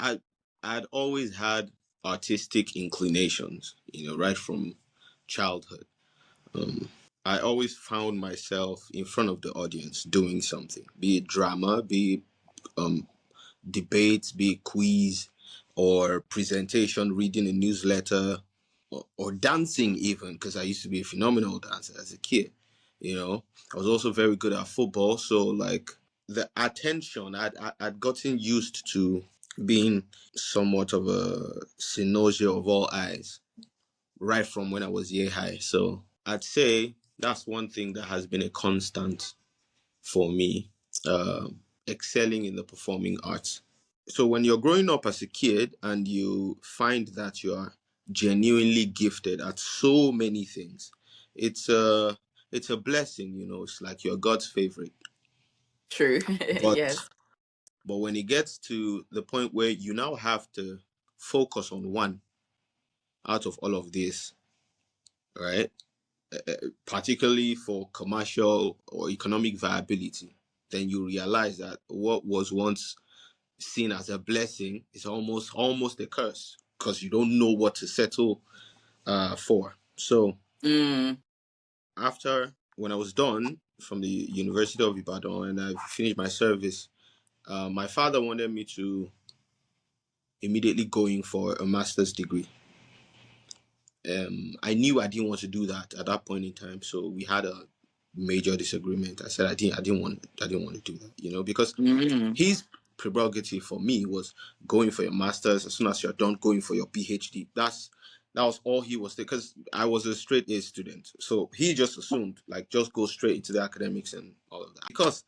I I'd always had artistic inclinations, right from childhood. Um, I always found myself in front of the audience doing something, be it drama, be it debates, be it quiz or presentation, reading a newsletter, or dancing even, because I used to be a phenomenal dancer as a kid. I was also very good at football. So like the attention, I'd gotten used to being somewhat of a cynosure of all eyes right from when I was year high. So I'd say that's one thing that has been a constant for me, uh, excelling in the performing arts. So when you're growing up as a kid and you find that you are genuinely gifted at so many things, it's a blessing. It's like you're God's favorite. True. But Yes. but when it gets to the point where you now have to focus on one out of all of this, right? Particularly for commercial or economic viability, then you realize that what was once seen as a blessing is almost a curse, because you don't know what to settle for. So Mm. after, when I was done from the University of Ibadan and I finished my service, my father wanted me to immediately go in for a master's degree. I knew I didn't want to do that at that point in time, so we had a major disagreement. I said I didn't want to do that, because Mm. his prerogative for me was going for your master's. As soon as you're done, going for your PhD. That was all he was, because I was a straight A student, so he just assumed like just go straight into the academics and all of that. Because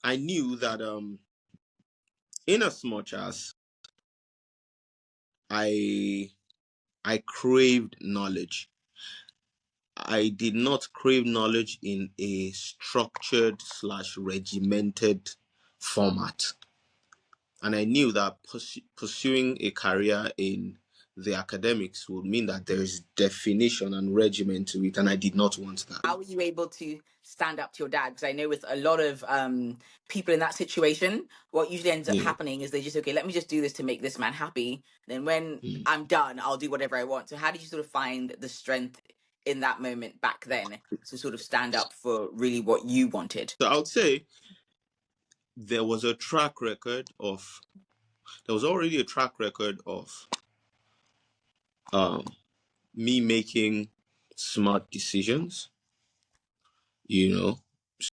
I knew that in as much as I I craved knowledge, I did not crave knowledge in a structured slash regimented format. And I knew that pursuing a career in the academics would mean that there is definition and regimen to it, and I did not want that. How were you able to stand up to your dad? Because I know with a lot of people in that situation, what usually ends up Yeah. happening is they just, okay, let me just do this to make this man happy. Then when I'm done, I'll do whatever I want. So how did you sort of find the strength in that moment back then to sort of stand up for really what you wanted? So I would say there was already a track record of me making smart decisions,